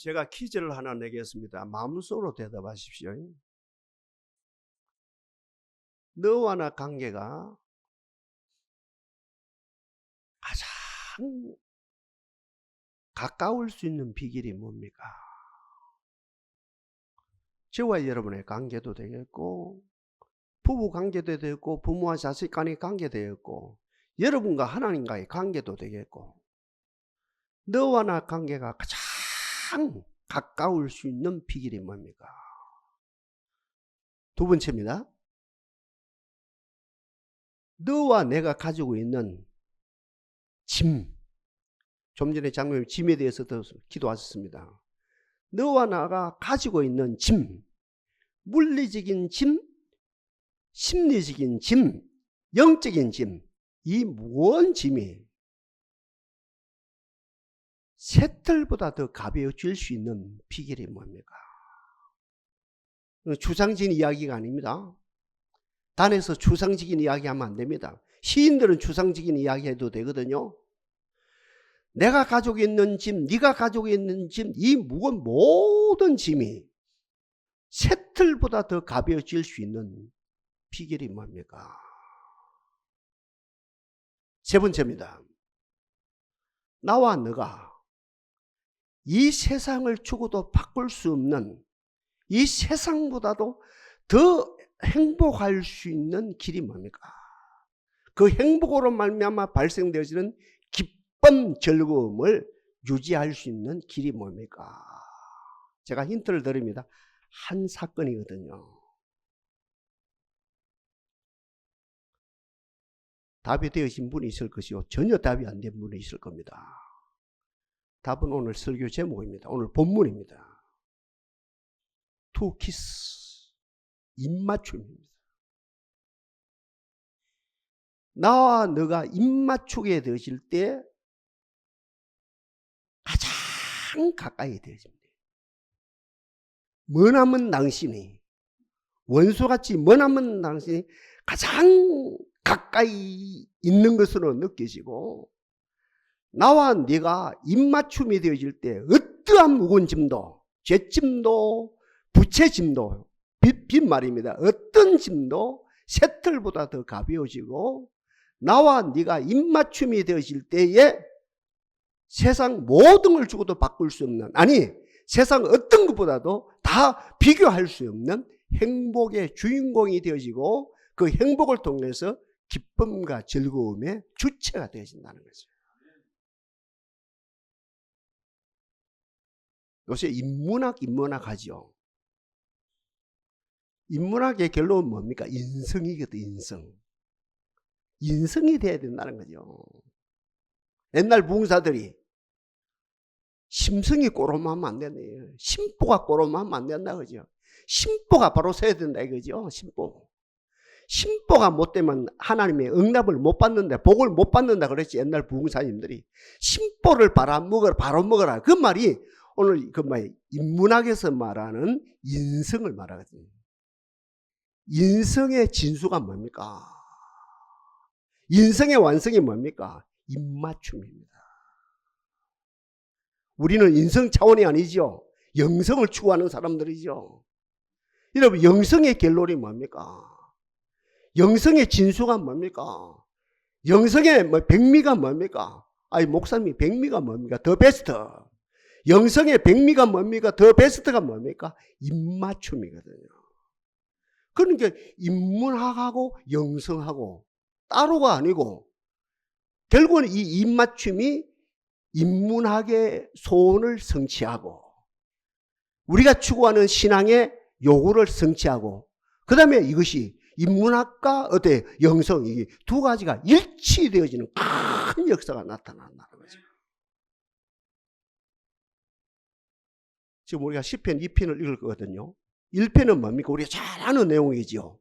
제가 퀴즈를 하나 내겠습니다. 마음속으로 대답하십시오. 너와 나 관계가 가장 가까울 수 있는 비결이 뭡니까? 저와 여러분의 관계도 되겠고, 부부 관계도 되겠고, 부모와 자식 간의 관계도 되겠고, 여러분과 하나님과의 관계도 되겠고, 너와 나 관계가 가장 가까울 수 있는 비결이 뭡니까? 두 번째입니다. 너와 내가 가지고 있는 짐. 좀 전에 장로님 짐에 대해서도 기도하셨습니다. 너와 나가 가지고 있는 짐, 물리적인 짐, 심리적인 짐, 영적인 짐, 이 무언 짐이 새털보다 더 가벼워질 수 있는 비결이 뭡니까? 추상적인 이야기가 아닙니다. 단에서 추상적인 이야기하면 안 됩니다. 시인들은 추상적인 이야기해도 되거든요. 내가 가지고 있는 짐, 네가 가지고 있는 짐, 이 무거운 모든 짐이 새털보다 더 가벼워질 수 있는 비결이 뭡니까? 세 번째입니다. 나와 너가 이 세상을 주고도 바꿀 수 없는, 이 세상보다도 더 행복할 수 있는 길이 뭡니까? 그 행복으로 말미암아 발생되어지는 기쁨, 즐거움을 유지할 수 있는 길이 뭡니까? 제가 힌트를 드립니다. 한 사건이거든요. 답이 되어진 분이 있을 것이요, 전혀 답이 안 된 분이 있을 겁니다. 답은 오늘 설교 제목입니다. 오늘 본문입니다. To kiss, 입맞춤입니다. 나와 너가 입맞추게 되어질 때 가장 가까이 되어집니다. 머나먼 당신이, 원수같이 머나먼 당신이 가장 가까이 있는 것으로 느껴지고, 나와 네가 입맞춤이 되어질 때 어떠한 무거운 짐도, 죄짐도, 부채짐도, 빈말입니다. 어떤 짐도 새털보다 더 가벼워지고, 나와 네가 입맞춤이 되어질 때에 세상 모든 걸 주고도 바꿀 수 없는, 아니 세상 어떤 것보다도 다 비교할 수 없는 행복의 주인공이 되어지고, 그 행복을 통해서 기쁨과 즐거움의 주체가 되어진다는 거죠. 요새 인문학 하죠. 인문학의 결론은 뭡니까? 인성이거든, 인성. 인성이 돼야 된다는 거죠. 옛날 부흥사들이 심성이 꼬로마하면 안 된다요. 심보가 꼬로마하면 안 된다, 그죠? 심보가 바로 서야 된다, 이거죠. 심보가 못 되면 하나님의 응답을 못 받는다, 복을 못 받는다 그랬지, 옛날 부흥사님들이. 심보를 바로 먹어라. 그 말이 오늘 그 인문학에서 말하는 인성을 말하거든요. 인성의 진수가 뭡니까? 인성의 완성이 뭡니까? 입맞춤입니다. 우리는 인성 차원이 아니죠. 영성을 추구하는 사람들이죠. 여러분, 영성의 결론이 뭡니까? 영성의 진수가 뭡니까? 영성의 백미가 뭡니까? 아니, 목사님이 백미가 뭡니까? 더 베스트. 영성의 백미가 뭡니까? 더 베스트가 뭡니까? 입맞춤이거든요. 그러니까 인문학하고 영성하고 따로가 아니고, 결국은 이 입맞춤이 인문학의 소원을 성취하고, 우리가 추구하는 신앙의 요구를 성취하고, 그 다음에 이것이 인문학과 영성, 이 두 가지가 일치되어지는 큰 역사가 나타난다는 거죠. 지금 우리가 시편 2편을 읽을 거거든요. 1편은 뭡니까? 우리가 잘 아는 내용이죠.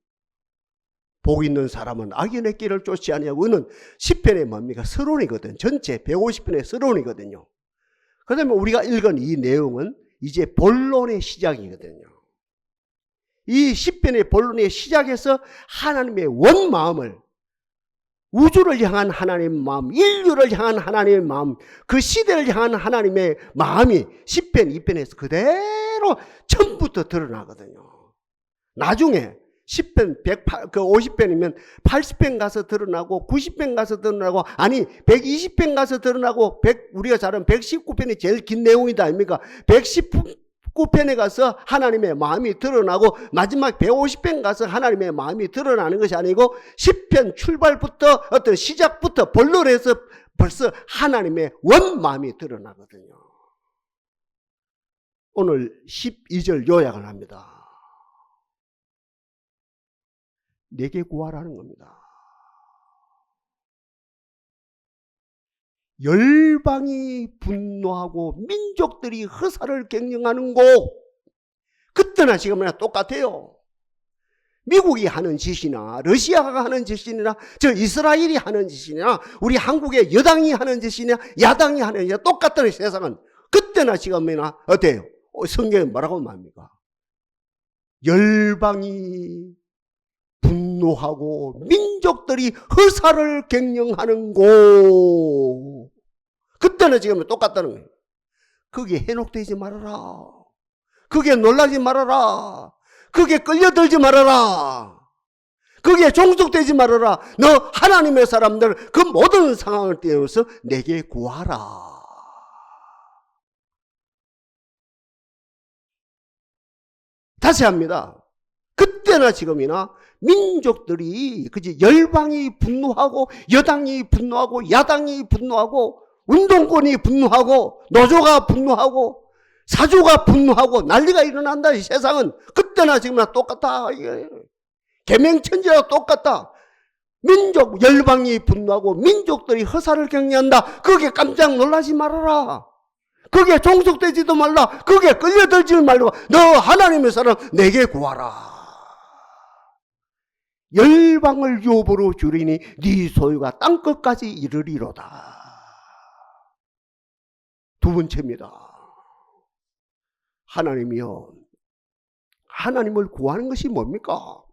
복 있는 사람은 악인의 길을 쫓지 아니하고, 이는 10편에 뭡니까? 서론이거든. 전체 150편의 서론이거든요. 그 다음에 우리가 읽은 이 내용은 이제 본론의 시작이거든요. 이 10편의 본론의 시작에서 하나님의 원 마음을, 우주를 향한 하나님의 마음, 인류를 향한 하나님의 마음, 그 시대를 향한 하나님의 마음이 10편, 2편에서 그대로 처음부터 드러나거든요. 나중에 10편, 50편이면 80편 가서 드러나고 90편 가서 드러나고 아니 120편 가서 드러나고 우리가 잘 아는 119편이 제일 긴 내용이다 아닙니까? 119편에 가서 하나님의 마음이 드러나고 마지막 150편 가서 하나님의 마음이 드러나는 것이 아니고 10편 출발부터 어떤 시작부터 본론에서 벌써 하나님의 원 마음이 드러나거든요. 오늘 12절 요약을 합니다. 내게 구하라는 겁니다. 열방이 분노하고 민족들이 허사를 경영하는 곳, 그때나 지금이나 똑같아요. 미국이 하는 짓이나 러시아가 하는 짓이나 저 이스라엘이 하는 짓이나 우리 한국의 여당이 하는 짓이나 야당이 하는 짓이나 똑같다는 세상은 그때나 지금이나 어때요? 성경에 뭐라고 말합니까? 열방이 분노하고 민족들이 허사를 경영하는 곳, 그때는 지금 똑같다는 거예요. 거기에 현혹되지 말아라. 거기에 놀라지 말아라. 거기에 끌려들지 말아라. 거기에 종속되지 말아라. 너 하나님의 사람들 그 모든 상황을 띄워서 내게 구하라. 다시 합니다. 그때나 지금이나 민족들이 그지 열방이 분노하고 여당이 분노하고 야당이 분노하고 운동권이 분노하고 노조가 분노하고 사조가 분노하고 난리가 일어난다. 이 세상은 그때나 지금이나 똑같다. 계명천지와 똑같다. 민족 열방이 분노하고 민족들이 허사를 경영한다. 거기에 깜짝 놀라지 말아라. 거기에 종속되지도 말라. 거기에 끌려들지 말고 너 하나님의 사람 내게 구하라. 열방을 유업으로 주리니 네 소유가 땅끝까지 이르리로다. 두 번째입니다. 하나님이요, 하나님을 구하는 것이 뭡니까?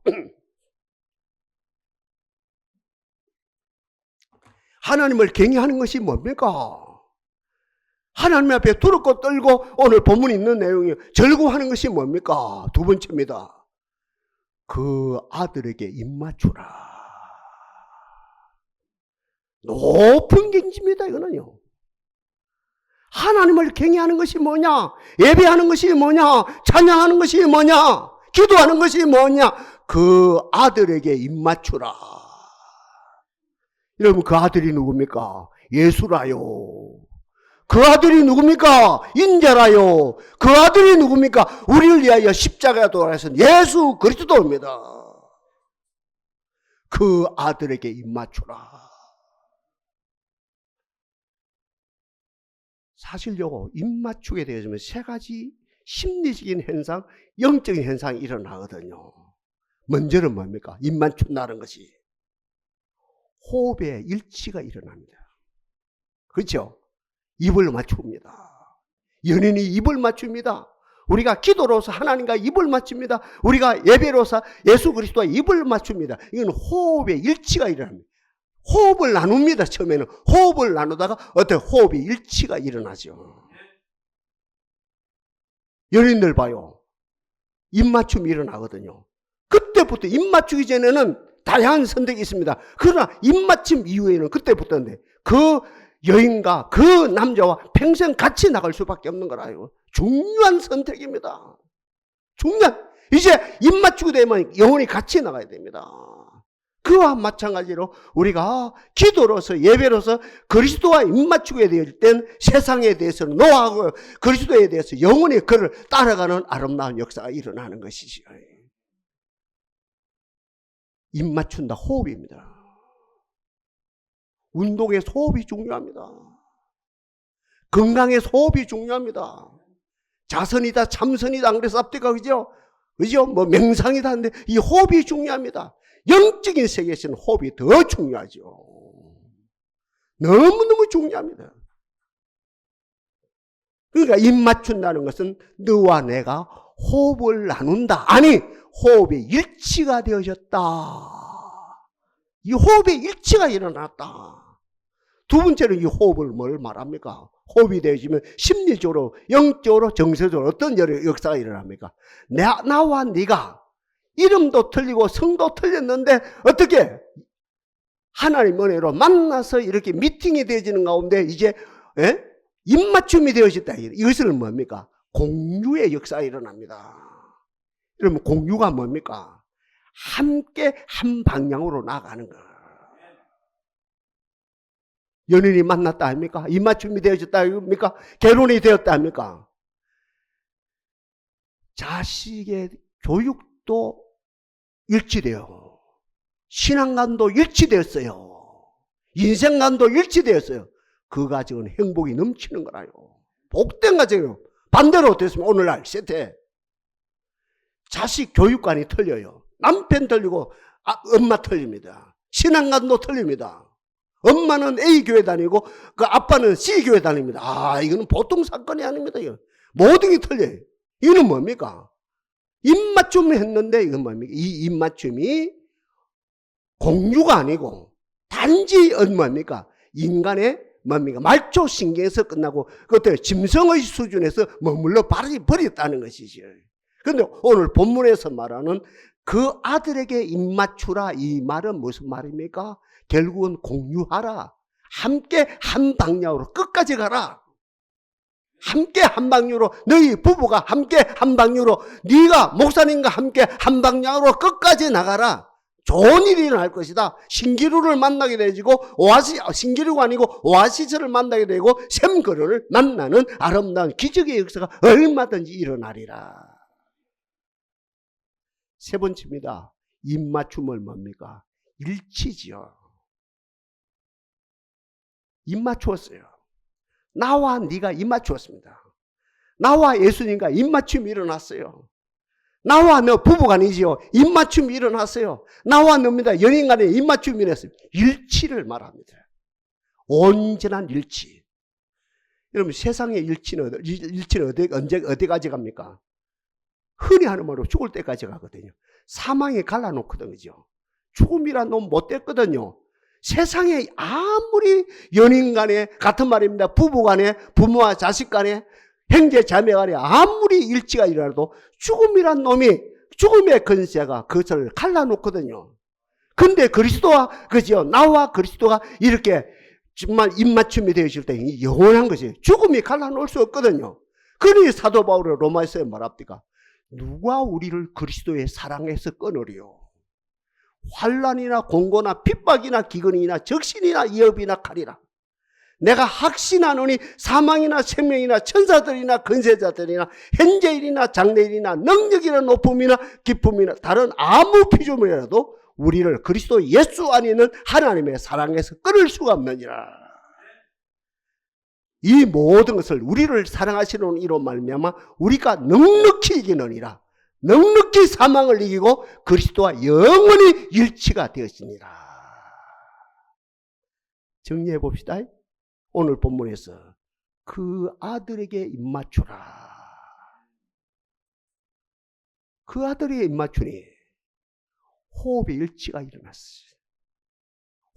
하나님을 경외하는 것이 뭡니까? 하나님 앞에 두렵고 떨고 오늘 본문에 있는 내용이 절구하는 것이 뭡니까? 두 번째입니다. 그 아들에게 입맞추라. 높은 경지입니다. 이거는요. 하나님을 경외하는 것이 뭐냐? 예배하는 것이 뭐냐? 찬양하는 것이 뭐냐? 기도하는 것이 뭐냐? 그 아들에게 입맞추라. 여러분, 그 아들이 누굽니까? 예수라요. 그 아들이 누굽니까? 인자라요. 그 아들이 누굽니까? 우리를 위하여 십자가에 돌아가신 예수 그리스도입니다. 그 아들에게 입맞추라. 사실요, 입맞추게 되어지면 세 가지 심리적인 현상, 영적인 현상이 일어나거든요. 먼저는 뭡니까? 입맞춘다는 것이 호흡의 일치가 일어납니다. 그렇죠? 입을 맞춥니다. 연인이 입을 맞춥니다. 우리가 기도로서 하나님과 입을 맞춥니다. 우리가 예배로서 예수 그리스도와 입을 맞춥니다. 이건 호흡의 일치가 일어납니다. 호흡을 나눕니다. 처음에는 호흡을 나누다가 어때? 호흡의 일치가 일어나죠. 연인들 봐요. 입맞춤이 일어나거든요. 그때부터 입맞추기 전에는 다양한 선택이 있습니다. 그러나 입맞춤 이후에는 그때부터인데 그 여인과 그 남자와 평생 같이 나갈 수밖에 없는 거라요. 중요한 선택입니다. 이제 입 맞추게 되면 영원히 같이 나가야 됩니다. 그와 마찬가지로 우리가 기도로서 예배로서 그리스도와 입 맞추게 될 땐 세상에 대해서는 노하고 그리스도에 대해서 영원히 그를 따라가는 아름다운 역사가 일어나는 것이죠. 입 맞춘다, 호흡입니다. 운동에서 호흡이 중요합니다. 건강에서 호흡이 중요합니다. 자선이다, 참선이다, 그래서 앞뒤가 그죠? 뭐 명상이다 하는데 이 호흡이 중요합니다. 영적인 세계에서는 호흡이 더 중요하죠. 너무너무 중요합니다. 그러니까 입 맞춘다는 것은 너와 내가 호흡을 나눈다. 아니, 호흡이 일치가 되어졌다. 이 호흡의 일치가 일어났다. 두 번째는 이 호흡을 뭘 말합니까? 호흡이 되어지면 심리적으로, 영적으로, 정서적으로 어떤 역사가 일어납니까? 나와 네가 이름도 틀리고 성도 틀렸는데 어떻게 하나님 은혜로 만나서 이렇게 미팅이 되어지는 가운데 이제 입맞춤이 되어졌다. 이것은 뭡니까? 공유의 역사가 일어납니다. 그러면 공유가 뭡니까? 함께 한 방향으로 나아가는 거. 연인이 만났다 아닙니까? 입맞춤이 되어졌다 아닙니까? 결혼이 되었다 아닙니까? 자식의 교육도 일치돼요. 신앙관도 일치되었어요. 인생관도 일치되었어요. 그 가정은 행복이 넘치는 거라요. 복된 가정이요. 반대로 어땠습니까? 오늘날 세태. 자식 교육관이 틀려요. 남편 틀리고 엄마 틀립니다. 신앙관도 틀립니다. 엄마는 A 교회 다니고 그 아빠는 C 교회 다닙니다. 이거는 보통 사건이 아닙니다. 이거. 모든 게 틀려요. 이거는 뭡니까? 입맞춤을 했는데 이건 뭡니까? 이 입맞춤이 공유가 아니고 단지 뭡니까? 인간의 뭡니까? 말초신경에서 끝나고 그것들 짐승의 수준에서 머물러 버렸다는 것이죠. 그런데 오늘 본문에서 말하는 그 아들에게 입맞추라 이 말은 무슨 말입니까? 결국은 공유하라. 함께 한 방향으로 끝까지 가라. 함께 한 방향으로 너희 부부가 함께 한 방향으로 네가 목사님과 함께 한 방향으로 끝까지 나가라. 좋은 일이 일어날 것이다. 신기루를 만나게 되고 신기루가 아니고 오아시스를 만나게 되고 샘그릇을 만나는 아름다운 기적의 역사가 얼마든지 일어나리라. 세 번째입니다. 입맞춤을 뭡니까? 일치지요. 입맞추었어요. 나와 네가 입맞추었습니다. 나와 예수님과 입맞춤이 일어났어요. 나와 너 부부간이지요. 입맞춤이 일어났어요. 나와 너입니다. 연인 간에 입맞춤이 일어났어요. 일치를 말합니다. 온전한 일치. 여러분 세상의 일치는 어디까지 갑니까? 흔히 하는 말로 죽을 때까지 가거든요. 사망에 갈라놓거든요. 그죠? 죽음이란 놈 못 됐거든요. 세상에 아무리 연인 간에 같은 말입니다. 부부 간에 부모와 자식 간에 형제 자매 간에 아무리 일치가 일어나도 죽음이란 놈이 죽음의 근세가 그것을 갈라놓거든요. 근데 그리스도와 그죠? 나와 그리스도가 이렇게 정말 입맞춤이 되어질 때 영원한 것이 죽음이 갈라놓을 수 없거든요. 그러니 사도 바울이 로마서에 말합니까? 누가 우리를 그리스도의 사랑에서 끊으리요? 환난이나 공고나 핍박이나 기근이나 적신이나 위협이나 칼이라. 내가 확신하노니 사망이나 생명이나 천사들이나 근세자들이나 현재일이나 장래일이나 능력이나 높음이나 기쁨이나 다른 아무 피조물이라도 우리를 그리스도 예수 안에 있는 하나님의 사랑에서 끊을 수가 없느니라. 이 모든 것을 우리를 사랑하시는 이로 말미암아 우리가 넉넉히 이기느니라. 넉넉히 사망을 이기고 그리스도와 영원히 일치가 되었으니라. 정리해 봅시다. 오늘 본문에서 그 아들에게 입맞추라. 그 아들에게 입맞추니 호흡의 일치가 일어났어요.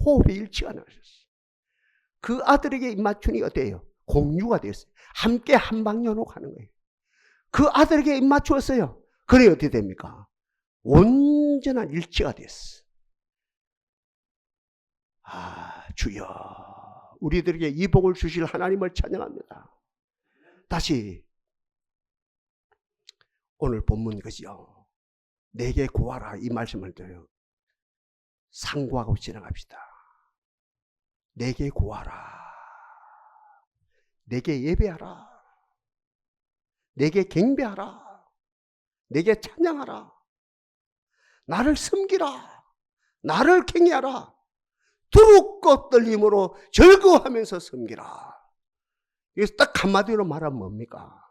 호흡의 일치가 일어났어요. 그 아들에게 입맞추니 어때요? 공유가 되었어요. 함께 한 방향으로 가는 거예요. 그 아들에게 입맞추었어요. 그래 어떻게 됩니까? 온전한 일치가 됐어. 주여 우리들에게 이 복을 주실 하나님을 찬양합니다. 다시 오늘 본문 것이요. 내게 구하라 이 말씀을 드려요. 상고하고 지나갑시다. 내게 구하라. 내게 예배하라. 내게 경배하라. 내게 찬양하라. 나를 섬기라. 나를 경외하라. 두렵고 떨림으로 즐거워하면서 섬기라. 여기서 딱 한마디로 말하면 뭡니까?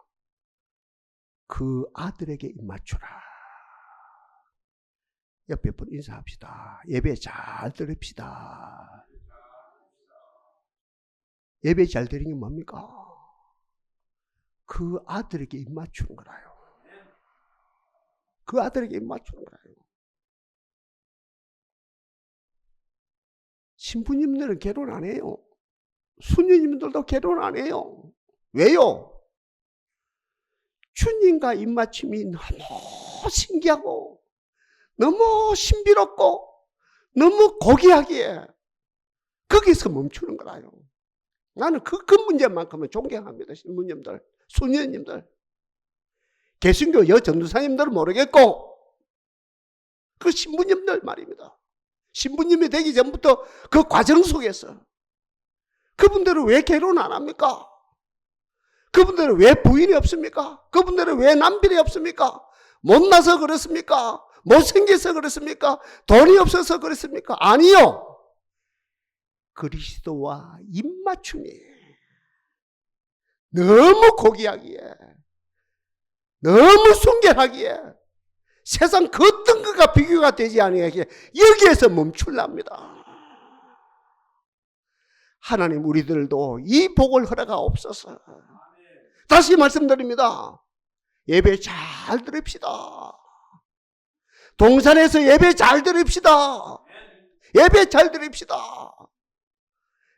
그 아들에게 입맞추라. 옆에 분 인사합시다. 예배 잘 드립시다. 예배 잘 드리는 게 뭡니까? 그 아들에게 입맞추는 거라요. 그 아들에게 입맞추는 거라요. 신부님들은 결혼 안 해요. 수녀님들도 결혼 안 해요. 왜요? 주님과 입맞춤이 너무 신기하고 너무 신비롭고 너무 고귀하기에 거기서 멈추는 거라요. 나는 그 문제만큼은 존경합니다. 신부님들, 수녀님들. 개신교 여전도사님들은 모르겠고 그 신부님들 말입니다. 신부님이 되기 전부터 그 과정 속에서 그분들은 왜 결혼 안 합니까? 그분들은 왜 부인이 없습니까? 그분들은 왜 남편이 없습니까? 못나서 그렇습니까? 못생겨서 그렇습니까? 돈이 없어서 그렇습니까? 아니요. 그리스도와 입맞춤이 너무 고귀하기에 너무 순결하기에 세상 그 어떤 것과 비교가 되지 아니하기에 여기에서 멈출랍니다. 하나님 우리들도 이 복을 허락하옵소서. 다시 말씀드립니다. 예배 잘 드립시다. 동산에서 예배 잘 드립시다. 예배 잘 드립시다.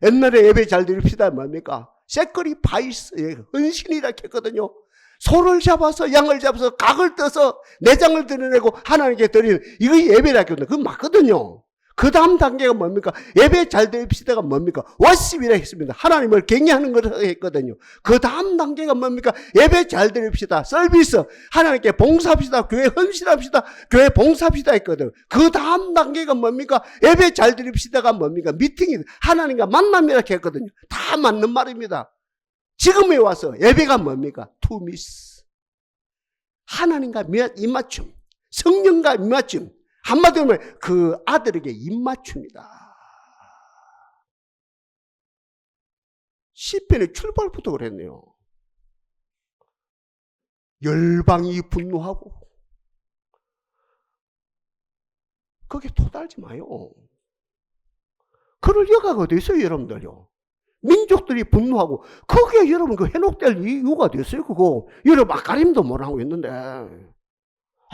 옛날에 예배 잘 드립시다 뭡니까? 쇠거리 파이스의 헌신이라 했거든요. 소를 잡아서 양을 잡아서 각을 떠서 내장을 드러내고 하나님께 드리는 이거 예배라 했거든요. 그거 맞거든요. 그 다음 단계가 뭡니까? 예배 잘 드립시다가 뭡니까? 워십이라 했습니다. 하나님을 경외하는 것을 했거든요. 그 다음 단계가 뭡니까? 예배 잘 드립시다. 서비스. 하나님께 봉사합시다. 교회 헌신합시다. 교회 봉사합시다 했거든요. 그 다음 단계가 뭡니까? 예배 잘 드립시다가 뭡니까? 미팅이 하나님과 만남이라 했거든요. 다 맞는 말입니다. 지금에 와서 예배가 뭡니까? 투미스. 하나님과 입맞춤. 성령과 입맞춤. 한마디로 하면 그 아들에게 입맞춤이다. 시편의 출발부터 그랬네요. 열방이 분노하고 거기에 토달지 마요. 그럴 여가가 어디 있어요, 여러분들요? 민족들이 분노하고 거기에 여러분 그 해독될 이유가 어디 있어요, 그거? 여러분 막가림도 못하고 있는데.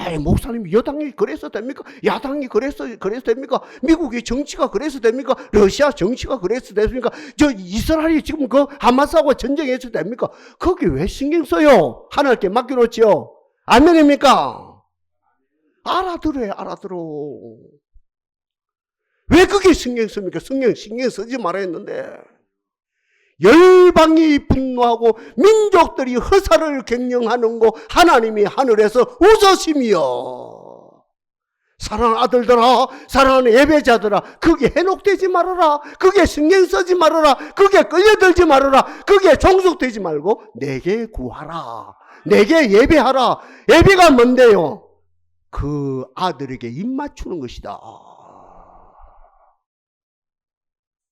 에이, 목사님 여당이 그래서 됩니까? 야당이 그래서 됩니까? 미국의 정치가 그래서 됩니까? 러시아 정치가 그래서 됩니까? 저 이스라엘이 지금 그 하마스하고 전쟁해서 됩니까? 거기 왜 신경 써요? 하나님께 맡겨놓지요. 아멘입니까? 알아들어요, 알아들어. 왜 그게 신경 씁니까? 신경 쓰지 말아야 했는데. 열방이 분노하고 민족들이 허사를 경영하는 거 하나님이 하늘에서 웃으시며 사랑하는 아들들아, 사랑하는 예배자들아, 그게 해독되지 말아라. 그게 신경 쓰지 말아라. 그게 끌려들지 말아라. 그게 종속되지 말고 내게 구하라. 내게 예배하라. 예배가 뭔데요? 그 아들에게 입맞추는 것이다.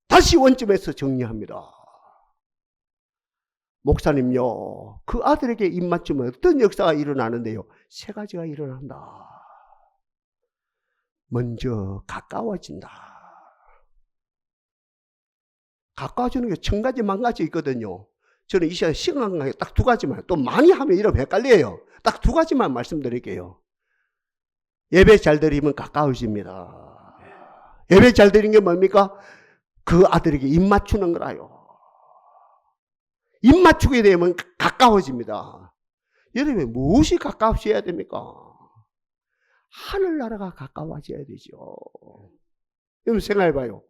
다시 원점에서 정리합니다. 목사님요, 그 아들에게 입맞추면 어떤 역사가 일어나는데요? 세 가지가 일어난다. 먼저 가까워진다. 가까워지는 게 천 가지 만 가지 있거든요. 저는 이 시간에 시간에 딱 두 가지만, 또 많이 하면 이러면 헷갈려요. 딱 두 가지만 말씀드릴게요. 예배 잘 드리면 가까워집니다. 예배 잘 드리는 게 뭡니까? 그 아들에게 입맞추는 거라요. 입 맞추게 되면 가까워집니다. 여러분 무엇이 가까워져야 됩니까? 하늘나라가 가까워져야 되죠. 여러분 생각해봐요.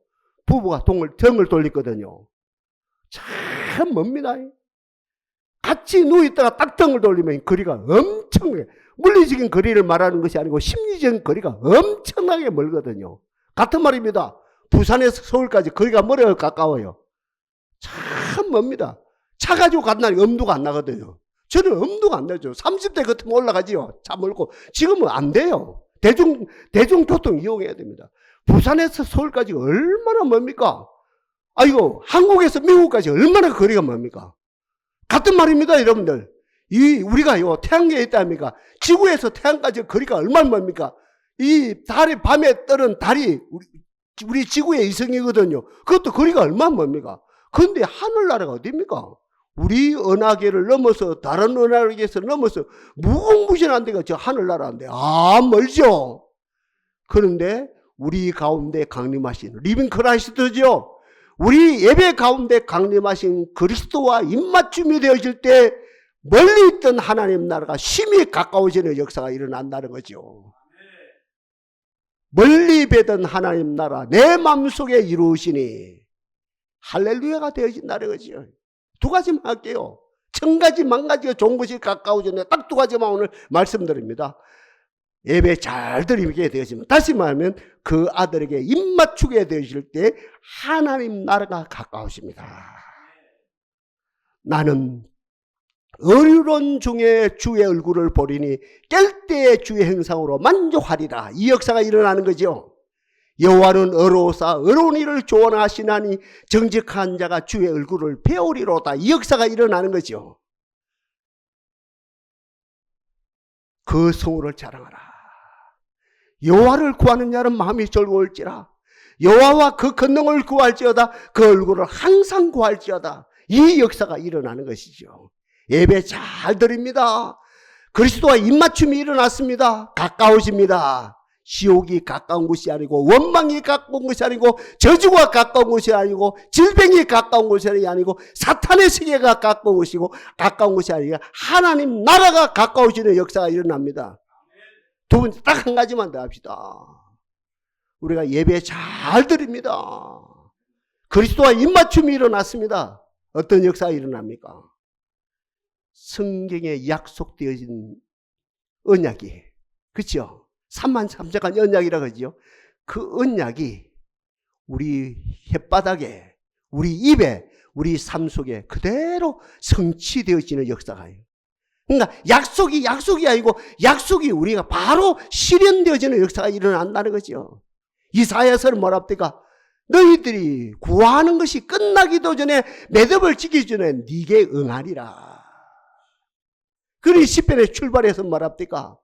부부가 등을 돌리거든요. 참 멉니다. 같이 누워있다가 딱 등을 돌리면 거리가 엄청나게, 물리적인 거리를 말하는 것이 아니고 심리적인 거리가 엄청나게 멀거든요. 같은 말입니다. 부산에서 서울까지 거리가 멀어요, 가까워요? 참 멉니다. 차 가지고 간다니 엄두가 안 나거든요. 저는 엄두가 안 나죠. 30대 같으면 올라가지요. 차 멀고. 지금은 안 돼요. 대중교통 이용해야 됩니다. 부산에서 서울까지 얼마나 멉니까? 아이고, 한국에서 미국까지 얼마나 거리가 멉니까? 같은 말입니다, 여러분들. 우리가요, 태양계에 있다 합니까? 지구에서 태양까지 거리가 얼마나 멉니까? 이 달이 밤에 뜨는 달이 우리 지구의 이성이거든요. 그것도 거리가 얼마나 멉니까? 그런데 하늘나라가 어디입니까? 우리 은하계를 넘어서 다른 은하계에서 넘어서 무궁무진한 데가 저 하늘나라인데 멀죠. 그런데 우리 가운데 강림하신 리빙 크라이스트죠. 우리 예배 가운데 강림하신 그리스도와 입맞춤이 되어질 때 멀리 있던 하나님 나라가 심히 가까워지는 역사가 일어난다는 거죠. 멀리 뵈던 하나님 나라 내 마음속에 이루시니 할렐루야가 되어진다는 거죠. 두 가지만 할게요. 천 가지 만 가지가 좋은 것이 가까워지는데 딱 두 가지만 오늘 말씀드립니다. 예배 잘 드리게 되어지면, 다시 말하면 그 아들에게 입맞추게 되어질 때 하나님 나라가 가까워집니다. 나는 어리론 중에 주의 얼굴을 보리니 깰 때에 주의 행상으로 만족하리라. 이 역사가 일어나는 거죠. 여호와는 어로오사 어려운 일을 조언하시나니 정직한 자가 주의 얼굴을 배우리로다. 이 역사가 일어나는 거죠. 그 성호를 자랑하라. 여호와를 구하는 자는 마음이 즐거울지라. 여호와와 그 권능을 구할지어다. 그 얼굴을 항상 구할지어다. 이 역사가 일어나는 것이죠. 예배 잘 드립니다. 그리스도와 입맞춤이 일어났습니다. 가까워집니다. 지옥이 가까운 곳이 아니고, 원망이 가까운 것이 아니고, 저주가 가까운 것이 아니고, 질병이 가까운 것이 아니고, 사탄의 세계가 가까운 것이고, 가까운 것이 아니라 하나님 나라가 가까워지는 역사가 일어납니다. 두 번째, 딱 한 가지만 더 합시다. 우리가 예배 잘 드립니다. 그리스도와 입맞춤이 일어났습니다. 어떤 역사가 일어납니까? 성경에 약속되어진 언약이, 그렇죠? 33,000간 언약이라고 하죠. 그 언약이 우리 혓바닥에, 우리 입에, 우리 삶 속에 그대로 성취되어지는 역사가요. 그러니까 약속이 아니고 약속이 우리가 바로 실현되어지는 역사가 일어난다는 거죠. 이사야서는 뭐랍니까? 너희들이 구하는 것이 끝나기도 전에, 매듭을 지키기 전에 네게 응하리라. 그러니 시편에 출발해서 뭐랍니까?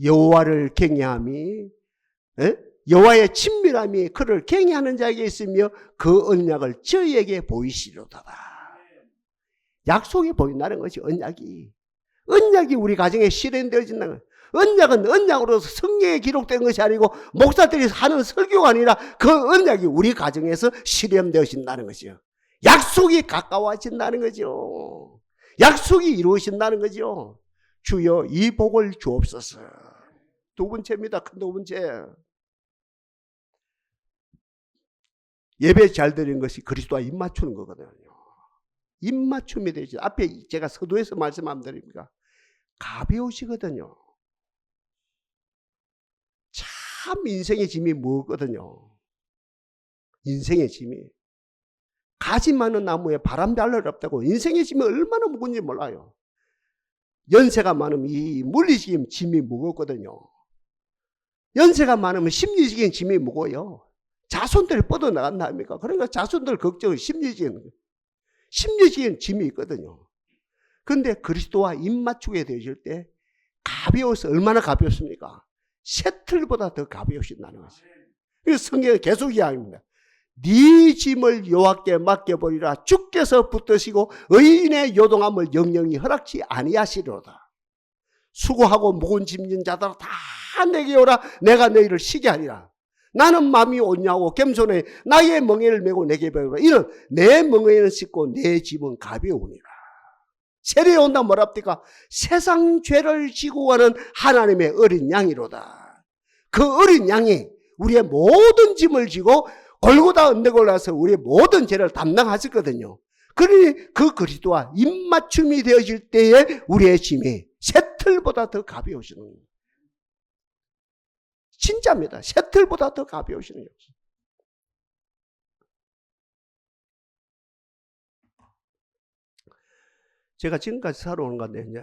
여호와를 경외함이, 여호와의 친밀함이 그를 경외하는 자에게 있으며 그 언약을 저희에게 보이시로다. 약속이 보인다는 것이 언약이 우리 가정에 실현되어진다는 거예요. 언약은 언약으로서 성경에 기록된 것이 아니고 목사들이 하는 설교가 아니라 그 언약이 우리 가정에서 실현되어진다는 것이요. 약속이 가까워진다는 거죠. 약속이 이루어진다는 거죠. 주여 이 복을 주옵소서. 두 번째입니다. 큰 두 번째. 예배 잘 드리는 것이 그리스도와 입맞추는 거거든요. 입맞춤이 되지. 앞에 제가 서두에서 말씀한 드립니다. 가벼우시거든요. 참 인생의 짐이 무겁거든요. 인생의 짐이. 가지 많은 나무에 바람 달럴 없다고. 인생의 짐이 얼마나 무거운지 몰라요. 연세가 많으면 이 물리적인 짐이 무겁거든요. 연세가 많으면 심리적인 짐이 무거워요. 자손들이 뻗어나간다 합니까? 그러니까 자손들 걱정은 심리적인 짐이 있거든요. 그런데 그리스도와 입맞추게 되실 때 가벼워서 얼마나 가볍습니까? 셔틀보다 더 가벼우신다는 것이에요. 그래서 성경은 계속 이야기합니다. 네 짐을 여호와께 맡겨버리라. 주께서 붙드시고 의인의 요동함을 영영히 허락치 아니하시리로다. 수고하고 무거운 짐진 자들아 다 내게 오라. 내가 너희를 쉬게 하리라. 나는 마음이 온유하고 겸손해 나의 멍에를 메고 내게 배우라. 이는 내 멍에는 씻고 내 짐은 가벼우니라. 세례에 온다 뭐랍니까? 세상 죄를 지고 가는 하나님의 어린 양이로다. 그 어린 양이 우리의 모든 짐을 지고 골고다 언덕에 올라서 우리의 모든 죄를 담당하셨거든요. 그러니 그 그리스도와 입맞춤이 되어질 때에 우리의 짐이 셔틀보다 더 가벼우시는 거예요. 진짜입니다. 셔틀보다 더 가벼우시는 거예요. 제가 지금까지 살아오는 건데 이제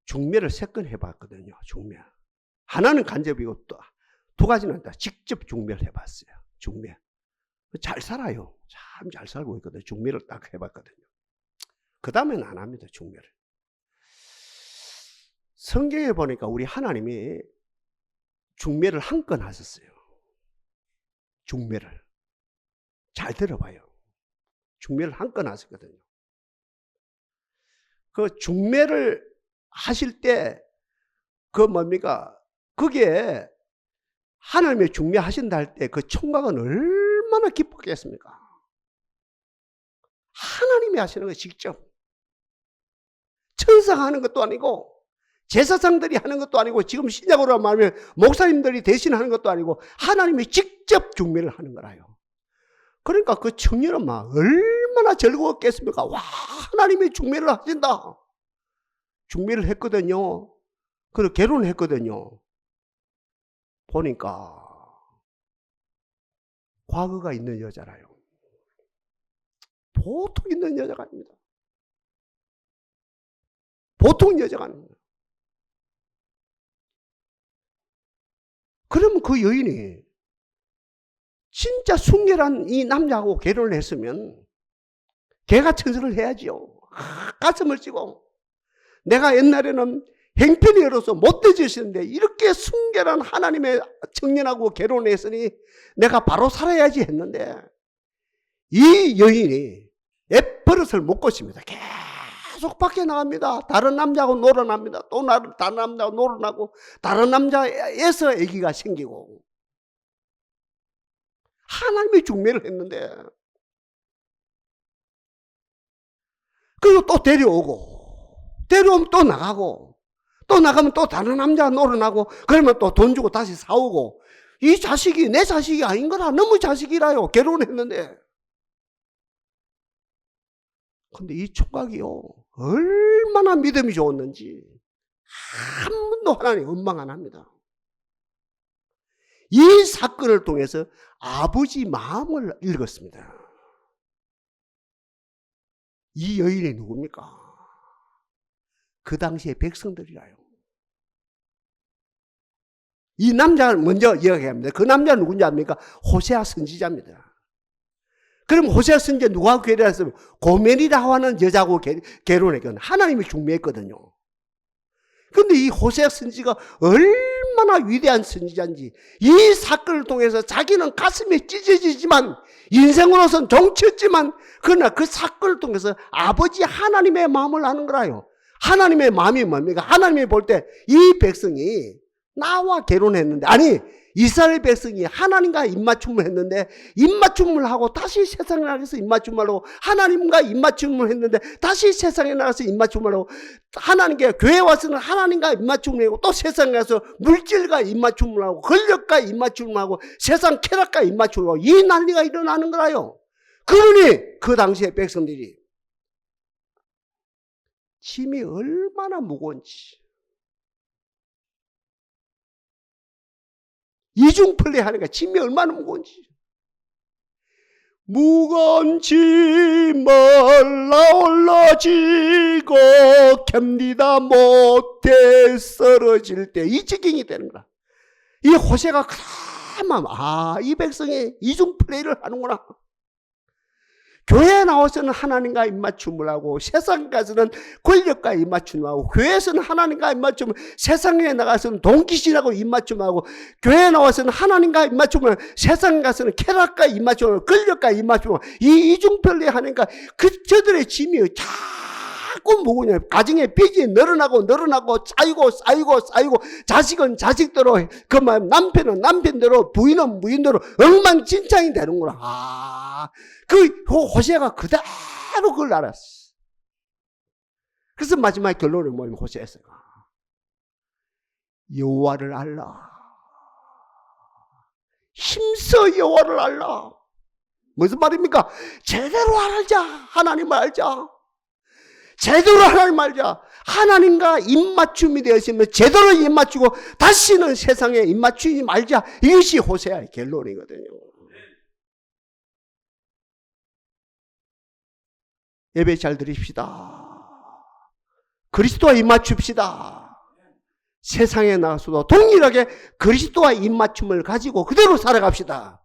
중매를 3건 해봤거든요. 중매. 하나는 간접이고 또 두 가지는 다 직접 중매를 해봤어요. 중매. 잘 살아요. 참 잘 살고 있거든요. 중매를 딱 해봤거든요. 그 다음에는 안 합니다. 중매를. 성경에 보니까 우리 하나님이 중매를 한 건 하셨어요. 중매를. 잘 들어봐요. 중매를 한 건 하셨거든요. 그 중매를 하실 때 그 뭡니까? 그게 하나님의 중매하신다 할 때 그 총각은 얼마나 기뻤겠습니까? 하나님이 하시는 거 직접. 천사가 하는 것도 아니고 제사장들이 하는 것도 아니고 지금 신약으로 말하면 목사님들이 대신하는 것도 아니고 하나님이 직접 중매를 하는 거라요. 그러니까 그 청년은 막 얼마나 즐거웠겠습니까? 와, 하나님이 중매를 하신다. 중매를 했거든요. 그리고 결혼을 했거든요. 보니까 과거가 있는 여자라요. 보통 있는 여자가 아닙니다. 보통 여자가 아닙니다. 그러면 그 여인이 진짜 순결한 이 남자하고 결혼을 했으면 걔가 천선을 해야지요. 가슴을 찌고 내가 옛날에는 행편이로서 못되어졌는데 이렇게 순결한 하나님의 청년하고 결혼했으니 내가 바로 살아야지 했는데 이 여인이 애버릇을 못 고칩니다. 계속 밖에 나갑니다. 다른 남자하고 놀아납니다. 또 다른 남자하고 놀아나고 다른 남자에서 아기가 생기고 하나님이 중매를 했는데 그리고 또 데려오면 또 나가고 또 나가면 또 다른 남자 놀아나고 그러면 또 돈 주고 다시 사오고 이 자식이 내 자식이 아닌 거라 너무 자식이라요. 결혼했는데. 근데 이 총각이요 얼마나 믿음이 좋았는지 한 번도 하나님 원망 안 합니다. 이 사건을 통해서 아버지 마음을 읽었습니다. 이 여인이 누굽니까? 그 당시의 백성들이라요. 이 남자를 먼저 이야기합니다. 그 남자는 누군지 압니까? 호세아 선지자입니다. 그럼 호세아 선지자 누구하고 결혼했으면 고멜이라고 하는 여자하고 결혼했거든요. 하나님이 중매했거든요. 그런데 이 호세아 선지자가 얼마나 위대한 선지자인지 이 사건을 통해서 자기는 가슴이 찢어지지만 인생으로서는 종쳤지만 그러나 그 사건을 통해서 아버지 하나님의 마음을 아는 거라요. 하나님의 마음이 뭡니까? 하나님이 볼 때 이 백성이 나와 결혼했는데 아니 이스라엘 백성이 하나님과 입맞춤을 했는데 입맞춤을 하고 다시 세상에 나가서 입맞춤을 하고 하나님과 입맞춤을 했는데 다시 세상에 나가서 입맞춤을 하고 하나님께 교회 와서는 하나님과 입맞춤을 하고 또 세상에 가서 물질과 입맞춤을 하고 권력과 입맞춤을 하고 세상 쾌락과 입맞춤을 하고 이 난리가 일어나는 거라요. 그러니 그 당시의 백성들이 짐이 얼마나 무거운지 이중플레이 하니까 짐이 얼마나 무거운지 무거운 짐을 나올라지고 견디다 못해 쓰러질 때 이 지경이 되는 거야. 이 호세가 그나마 이 백성이 이중플레이를 하는구나. 교회에 나와서는 하나님과 입맞춤을 하고 세상 가서는 권력과 입맞춤을 하고 교회에서는 하나님과 입맞춤을 세상에 나가서는 동기신하고 입맞춤을 하고 교회에 나와서는 하나님과 입맞춤을 하고 세상에 가서는 쾌락과 입맞춤을 하고 권력과 입맞춤을 하고 이 이중편리 하니까 그 저들의 짐이 자꾸 무거냐. 가정의 빚이 늘어나고 쌓이고 자식은 자식대로 그만 남편은 남편대로 부인은 부인대로 엉망진창이 되는구나. 그 호세아가 그대로 그걸 알았어. 그래서 마지막 결론은 뭐냐면 호세아가 여호와를 알라. 힘써 여호와를 알라. 무슨 말입니까? 제대로 알자. 하나님을 알자. 제대로 하나님 알자. 하나님과 입맞춤이 되었으면 제대로 입맞추고 다시는 세상에 입맞추지 말자. 이것이 호세아의 결론이거든요. 예배 잘 드립시다. 그리스도와 입맞춥시다. 세상에 나가서도 동일하게 그리스도와 입맞춤을 가지고 그대로 살아갑시다.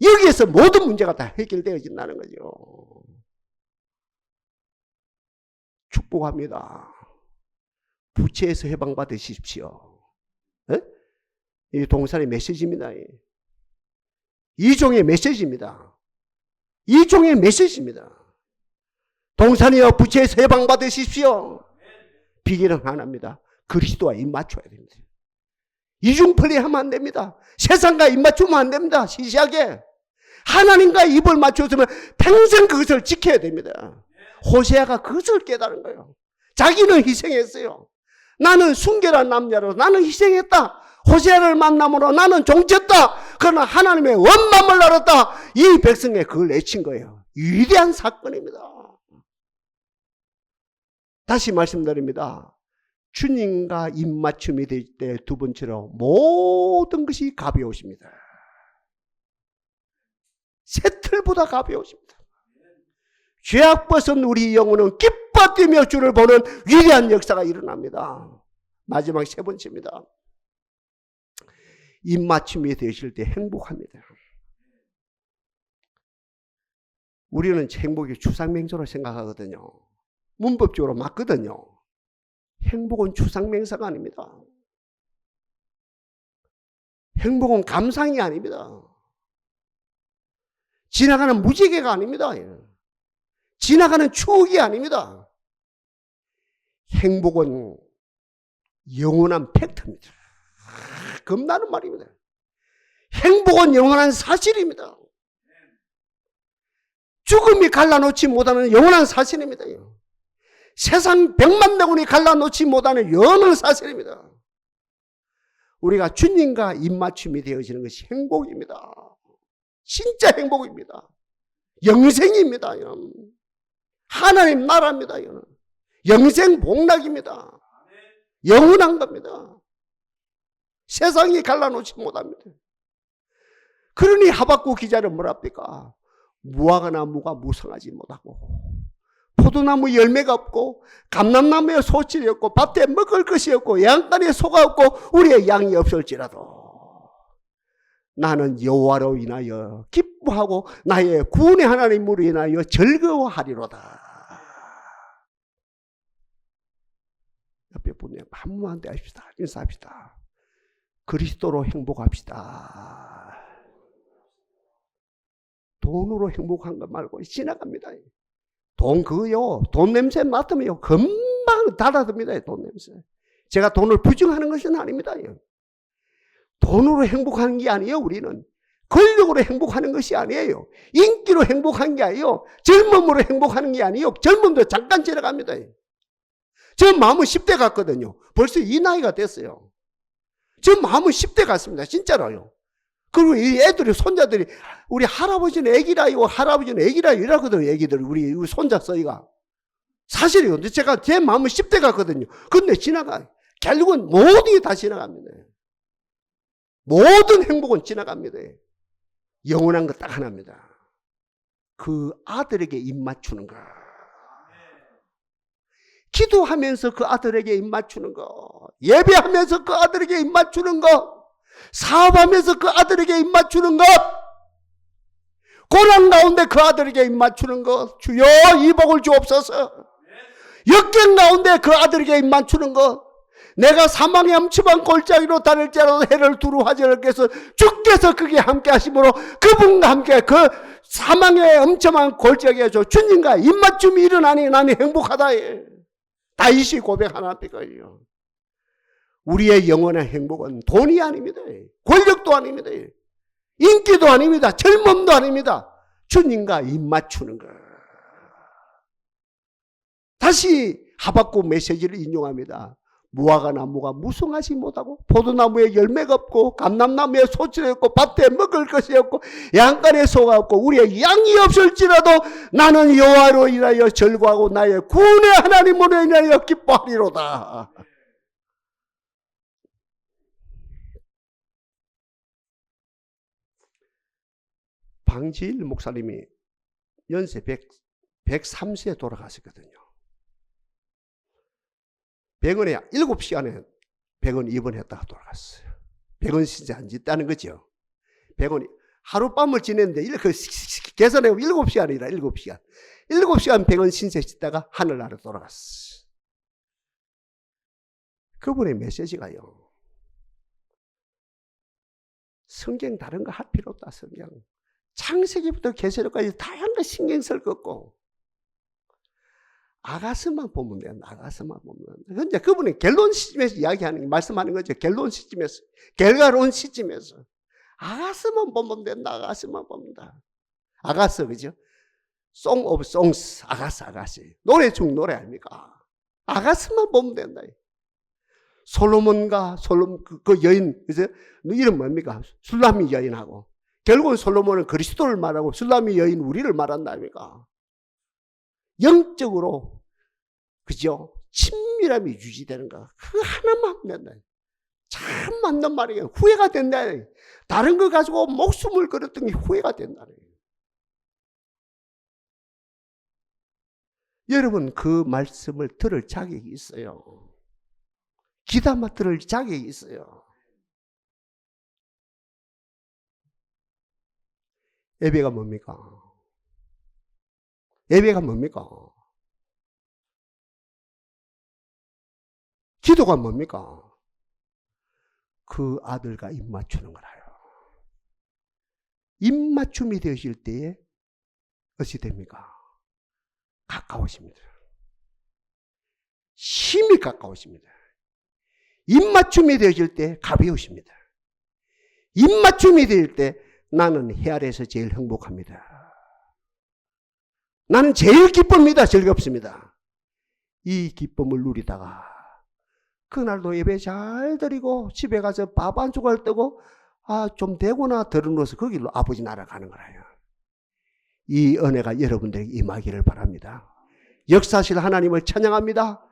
여기에서 모든 문제가 다 해결되어진다는 거죠. 축복합니다. 부채에서 해방받으십시오. 이 동산의 메시지입니다. 이종의 메시지입니다. 이종의 메시지입니다. 동산이여 부채에서 해방받으십시오. 비결은 하나입니다. 그리스도와 입맞춰야 됩니다. 이중플레이하면 안 됩니다. 세상과 입 맞추면 안 됩니다. 시시하게. 하나님과 입을 맞추었으면 평생 그것을 지켜야 됩니다. 호세아가 그것을 깨달은 거예요. 자기는 희생했어요. 나는 순결한 남자로 나는 희생했다. 호세아를 만남으로 나는 종쳤다. 그러나 하나님의 원망을 알았다. 이 백성에 그걸 내친 거예요. 위대한 사건입니다. 다시 말씀드립니다. 주님과 입맞춤이 될 때 두 번째로 모든 것이 가벼우십니다. 새틀보다 가벼우십니다. 죄악 벗은 우리 영혼은 기뻐 뛰며 주를 보는 위대한 역사가 일어납니다. 마지막 세 번째입니다. 입맞춤이 되실 때 행복합니다. 우리는 행복이 추상명사로 생각하거든요. 문법적으로 맞거든요. 행복은 추상명사가 아닙니다. 행복은 감상이 아닙니다. 지나가는 무지개가 아닙니다. 지나가는 추억이 아닙니다. 행복은 영원한 팩트입니다. 겁나는 말입니다. 행복은 영원한 사실입니다. 죽음이 갈라놓지 못하는 영원한 사실입니다. 세상 100만 명이 갈라놓지 못하는 영원한 사실입니다. 우리가 주님과 입맞춤이 되어지는 것이 행복입니다. 진짜 행복입니다. 영생입니다. 하나님 나라입니다. 영생 복락입니다. 영원한 겁니다. 세상이 갈라놓지 못합니다. 그러니 하박국 기자는 뭐랍니까? 무화과 나무가 무성하지 못하고 포도나무 열매가 없고 감람나무에 소질이 없고 밭에 먹을 것이 없고 양간에 소가 없고 우리의 양이 없을지라도 나는 여호와로 인하여 기뻐하고 나의 구원의 하나님으로 인하여 즐거워하리로다. 옆에 분에 한 번만 더 합시다. 인사합시다. 그리스도로 행복합시다. 돈으로 행복한 것 말고 지나갑니다. 돈 그거요. 돈 냄새 맡으면요. 금방 달아듭니다. 돈 냄새. 제가 돈을 부정하는 것은 아닙니다. 돈으로 행복하는 게 아니에요. 우리는 권력으로 행복하는 것이 아니에요. 인기로 행복한 게 아니에요. 젊음으로 행복하는 게 아니에요. 젊음도 잠깐 지나갑니다. 저 마음은 10대 같거든요. 벌써 이 나이가 됐어요. 저 마음은 10대 같습니다. 진짜로요. 그리고 이 애들이 손자들이 우리 할아버지는 애기라요. 할아버지는 애기라요. 이러거든요. 애기들 우리 손자 써이가 사실이요. 근데 제가 제 마음은 10대 같거든요. 근데 지나가. 결국은 모든 게 다 지나갑니다. 모든 행복은 지나갑니다. 영원한 것 딱 하나입니다. 그 아들에게 입 맞추는 거. 기도하면서 그 아들에게 입 맞추는 거. 예배하면서 그 아들에게 입 맞추는 거. 사업하면서 그 아들에게 입 맞추는 것. 고난 가운데 그 아들에게 입 맞추는 것. 주여 이 복을 주옵소서. 역경 가운데 그 아들에게 입 맞추는 것. 내가 사망의 엄침한 골짜기로 다닐지라도 해를 두루하지 않겠어. 주께서 그게 함께 하심으로 그분과 함께 그 사망의 엄침한 골짜기에서 주님과 입맞춤이 일어나니 나는 행복하다. 다윗이 고백하나니까요. 우리의 영원한 행복은 돈이 아닙니다. 권력도 아닙니다. 인기도 아닙니다. 젊음도 아닙니다. 주님과 입맞추는 것. 다시 하박국 메시지를 인용합니다. 무화과 나무가 무성하지 못하고 포도나무에 열매가 없고 감람나무에 소출이 없고 밭에 먹을 것이 없고 양간에 소가 없고 우리의 양이 없을지라도 나는 여호와로 인하여 즐거워하고 나의 구원의 하나님으로 인하여 기뻐하리로다. 방지일 목사님이 연세 103세에 돌아가셨거든요. 병원에 7시간에 병원 입원했다가 돌아갔어요. 병원 신세 안 짓다는 거죠. 병원이 하룻밤을 지냈는데 그 계산해 7시간이라 7시간. 7시간 병원 신세 짓다가 하늘나라 돌아갔어요. 그분의 메시지가요. 성경 다른 거 할 필요 없다. 성경. 창세기부터 계시록까지 다양한 거 신경 쓸 거 없고 아가스만 보면 돼요. 아가스만 보면. 근데 그분은 결론 시점에서 이야기하는, 말씀하는 거죠. 결론 시점에서. 결과론 시점에서. 아가스만 보면 된다. 아가스만 본다. 아가스, 그죠? Song of Songs. 아가스. 노래 중 노래 아닙니까? 아가스만 보면 된다. 솔로몬과 그 여인, 그죠? 이름 뭡니까? 술라미 여인하고. 결국은 솔로몬은 그리스도를 말하고 술라미 여인 우리를 말한다 아닙니까? 영적으로, 그죠? 친밀함이 유지되는 거. 그 하나만 하면 된다. 참 맞는 말이에요. 후회가 된다. 다른 거 가지고 목숨을 걸었던 게 후회가 된다. 여러분, 그 말씀을 들을 자격이 있어요. 귀담아 들을 자격이 있어요. 예배가 뭡니까? 예배가 뭡니까? 기도가 뭡니까? 그 아들과 입맞추는 거라요. 입맞춤이 되실 때에 어찌 됩니까? 가까우십니다. 힘이 가까우십니다. 입맞춤이 되실 때 가벼우십니다. 입맞춤이 될 때 나는 해 아래에서 제일 행복합니다. 나는 제일 기쁩니다. 즐겁습니다. 이 기쁨을 누리다가 그날도 예배 잘 드리고 집에 가서 밥 한 조각 뜨고 좀 되구나 들어누워서 거기로 아버지 나라 가는 거라요. 이 은혜가 여러분들에게 임하기를 바랍니다. 역사실 하나님을 찬양합니다.